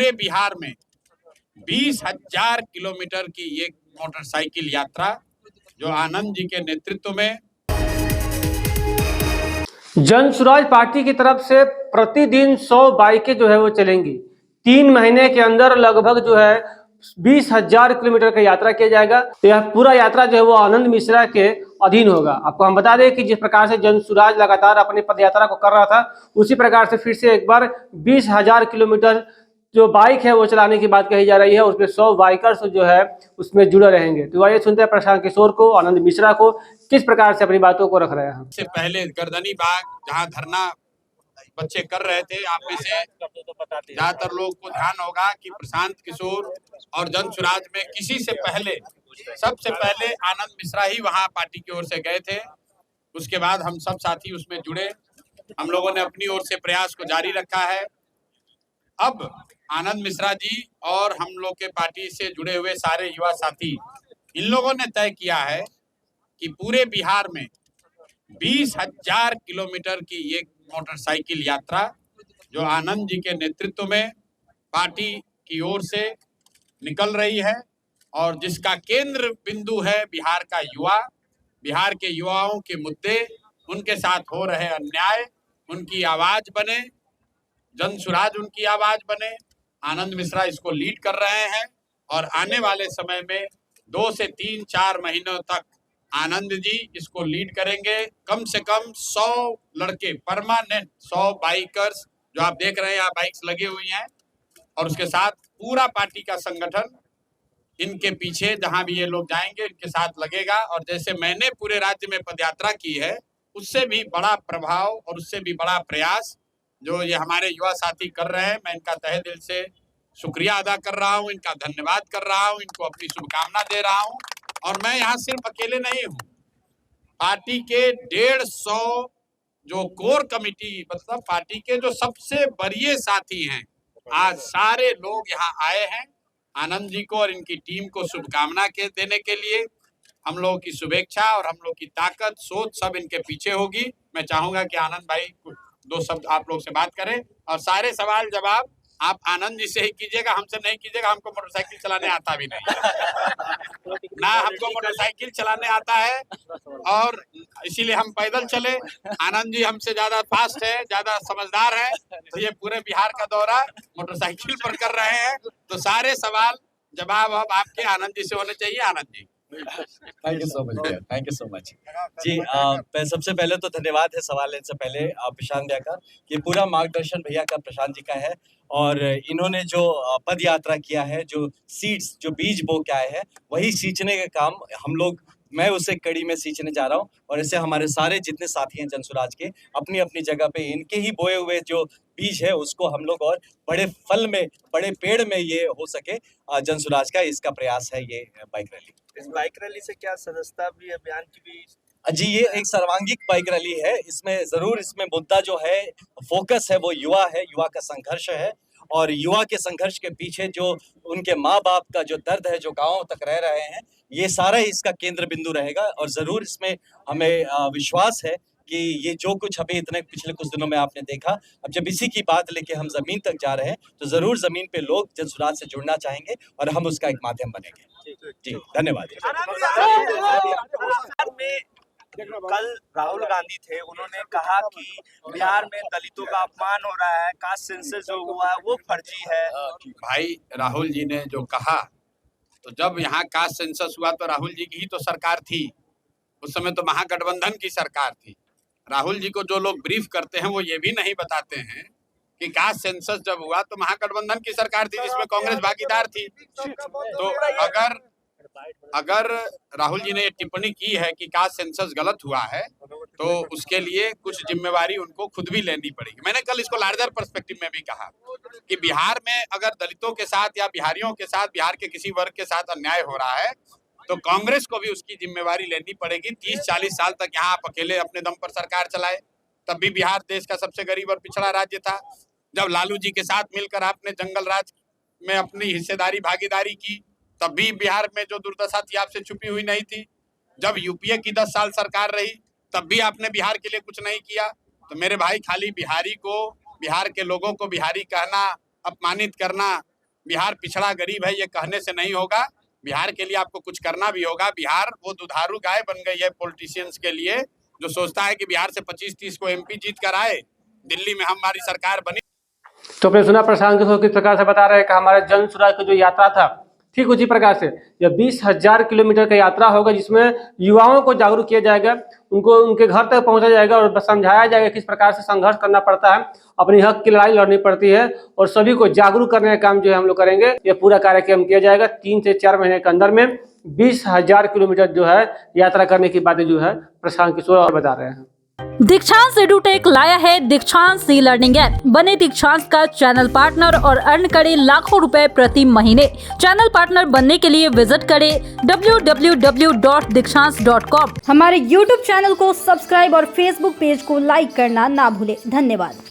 पूरे बिहार में 20,000 किलोमीटर की एक मोटरसाइकिल यात्रा जो आनंद जी के नेतृत्व में जन सुराज पार्टी की तरफ से प्रतिदिन 100 बाइकें जो है वो चलेंगी। 3 महीने के अंदर लगभग जो है 20,000 किलोमीटर का यात्रा किया जाएगा। तो यह पूरा यात्रा जो है वो आनंद मिश्रा के अधीन होगा। आपको हम बता दें कि जिस प्रकार से जन सुराज लगातार अपनी पदयात्रा को कर रहा था, उसी प्रकार से फिर से एक बार 20,000 किलोमीटर जो बाइक है वो चलाने की बात कही जा रही है। उसमें 100 बाइकर्स जो है उसमें जुड़े रहेंगे। तो आइए सुनते हैं प्रशांत किशोर को, आनंद मिश्रा को, किस प्रकार से अपनी बातों को रख रहे हैं। से पहले गर्दनी बाग जहां धरना बच्चे कर रहे थे, आप में से ज्यादातर लोग को ध्यान होगा कि प्रशांत किशोर और जन सुराज में किसी से पहले, सबसे पहले आनंद मिश्रा ही वहां पार्टी की ओर से गए थे। उसके बाद हम सब साथी उसमें जुड़े। हम लोगों ने अपनी ओर से प्रयास को जारी रखा है। अब आनंद मिश्रा जी और हम लोग के पार्टी से जुड़े हुए सारे युवा साथी, इन लोगों ने तय किया है कि पूरे बिहार में 20,000 किलोमीटर की एक मोटरसाइकिल यात्रा जो आनंद जी के नेतृत्व में पार्टी की ओर से निकल रही है और जिसका केंद्र बिंदु है बिहार का युवा, बिहार के युवाओं के मुद्दे, उनके साथ हो रहे अन्याय, उनकी आवाज बने, जन सुराज उनकी आवाज बने। आनंद मिश्रा इसको लीड कर रहे हैं और आने वाले समय में 2 से 3-4 महीनों तक आनंद जी इसको लीड करेंगे। कम से कम 100 लड़के परमानेंट, 100 बाइकर्स जो आप देख रहे हैं, यहाँ बाइक्स लगी हुई हैं, और उसके साथ पूरा पार्टी का संगठन इनके पीछे जहां भी ये लोग जाएंगे इनके साथ लगेगा। और जैसे मैंने पूरे राज्य में पदयात्रा की है, उससे भी बड़ा प्रभाव और उससे भी बड़ा प्रयास जो ये हमारे युवा साथी कर रहे हैं, मैं इनका तहे दिल से शुक्रिया अदा कर रहा हूँ, इनका धन्यवाद कर रहा हूँ, इनको अपनी शुभकामना दे रहा हूँ। और मैं यहाँ सिर्फ अकेले नहीं हूँ, पार्टी के 150 जो कोर कमेटी, मतलब पार्टी के जो सबसे बड़े साथी हैं, आज सारे लोग यहाँ आए हैं आनंद जी को और इनकी टीम को शुभकामना के देने के लिए। हम लोगों की शुभेच्छा और हम लोग की ताकत, सोच सब इनके पीछे होगी। मैं चाहूंगा कि आनंद भाई 2 शब्द आप लोग से बात करें और सारे सवाल जवाब आप आनंद जी से ही कीजिएगा, हमसे नहीं कीजिएगा। हमको मोटरसाइकिल चलाने आता भी नहीं ना, हमको मोटरसाइकिल चलाने आता है और इसीलिए हम पैदल चले। आनंद जी हमसे ज्यादा फास्ट है, ज्यादा समझदार है, तो ये पूरे बिहार का दौरा मोटरसाइकिल पर कर रहे हैं। तो सारे सवाल जवाब अब आपके आनंद जी से होने चाहिए। Anand ji, thank you so much भैया, थैंक यू सो मच जी। सबसे पहले तो धन्यवाद है सवाल लेने से पहले प्रशांत भैया का, कि पूरा मार्गदर्शन भैया का, प्रशांत जी का है। और इन्होंने जो पद यात्रा किया है, जो सीड्स, जो बीज बो के आए हैं, वही सींचने का काम हम लोग, मैं उसे कड़ी में सींचने जा रहा हूँ। और ऐसे हमारे सारे जितने साथी हैं जनसुराज के, अपनी अपनी जगह पे इनके ही बोए हुए जो बीज है उसको हम लोग और बड़े फल में, बड़े पेड़ में ये हो सके, जनसुराज का इसका प्रयास है ये बाइक रैली। इस बाइक रैली से क्या सदस्यता भी, अभियान की भी? जी, ये एक सर्वांगीण बाइक रैली है। इसमें जरूर, इसमें मुद्दा जो है, फोकस है, वो युवा है, युवा का संघर्ष है। और युवा के संघर्ष के पीछे जो उनके माँ बाप का जो दर्द है, जो गाँव तक रह रहे हैं, ये सारा इसका केंद्र बिंदु रहेगा। और जरूर इसमें हमें विश्वास है कि ये जो कुछ अभी इतने पिछले कुछ दिनों में आपने देखा, अब जब इसी की बात लेके हम जमीन तक जा रहे हैं, तो जरूर जमीन पे लोग जनसुराज से जुड़ना चाहेंगे और हम उसका एक माध्यम बनेंगे। जी, धन्यवाद। कल राहुल गांधी थे, उन्होंने कहा कि बिहार में दलितों का अपमान हो रहा है, कास्ट सेंसस जो हुआ है वो फर्जी है। भाई राहुल जी ने जो कहा, तो जब यहाँ कास्ट सेंसस हुआ तो राहुल जी की ही तो सरकार थी, उस समय तो महागठबंधन की सरकार थी। राहुल जी को जो लोग ब्रीफ करते हैं वो ये भी नहीं बताते हैं कि कास्ट सेंसस जब हुआ तो महागठबंधन की सरकार थी जिसमें कांग्रेस भागीदार थी। तो अगर राहुल जी ने ये टिप्पणी की है कि कास्ट सेंसस गलत हुआ है, तो उसके लिए कुछ जिम्मेवारी उनको खुद भी लेनी पड़ेगी। मैंने कल इसको लार्जर पर्सपेक्टिव में भी कहा कि बिहार में अगर दलितों के साथ या बिहारियों के साथ, बिहार के किसी वर्ग के साथ अन्याय हो रहा है, तो कांग्रेस को भी उसकी जिम्मेवारी लेनी पड़ेगी। 30-40 साल तक यहाँ आप अकेले अपने दम पर सरकार चलाए, तब भी बिहार देश का सबसे गरीब और पिछड़ा राज्य था। जब लालू जी के साथ मिलकर आपने जंगल राज में अपनी हिस्सेदारी, भागीदारी की, तब भी बिहार में जो दुर्दशा थी आपसे छुपी हुई नहीं थी। जब यूपीए की 10 साल सरकार रही, तब भी आपने बिहार के लिए कुछ नहीं किया। तो मेरे भाई, खाली बिहारी को, बिहार के लोगों को बिहारी कहना, अपमानित करना, बिहार पिछड़ा गरीब है ये कहने से नहीं होगा। बिहार के लिए आपको कुछ करना भी होगा। बिहार वो दुधारू गाय बन गई है पॉलिटिशियंस के लिए, जो सोचता है कि बिहार से 25-30 को MP जीत कर आए, दिल्ली में हमारी सरकार बनी। तो आपने सुना प्रशांत किशोर किस प्रकार से बता रहे हैं कि हमारे जन सुराज की जो यात्रा था, ठीक उसी प्रकार से यह 20,000 किलोमीटर का यात्रा होगा, जिसमें युवाओं को जागरूक किया जाएगा, उनको उनके घर तक पहुंचा जाएगा और समझाया जाएगा किस प्रकार से संघर्ष करना पड़ता है, अपनी हक की लड़ाई लड़नी पड़ती है, और सभी को जागरूक करने का काम जो है हम लोग करेंगे। ये पूरा कार्यक्रम किया जाएगा 3 से 4 महीने के अंदर में 20,000 किलोमीटर जो है यात्रा करने की बातें जो है प्रशांत किशोर और बता रहे हैं। दीक्षांत एडुटेक लाया है दीक्षांत ई लर्निंग ऐप। बने दीक्षांत का चैनल पार्टनर और अर्न करें लाखों रुपए प्रति महीने। चैनल पार्टनर बनने के लिए विजिट करें www.dikshans.com। हमारे YouTube चैनल को सब्सक्राइब और Facebook पेज को लाइक करना ना भूलें। धन्यवाद।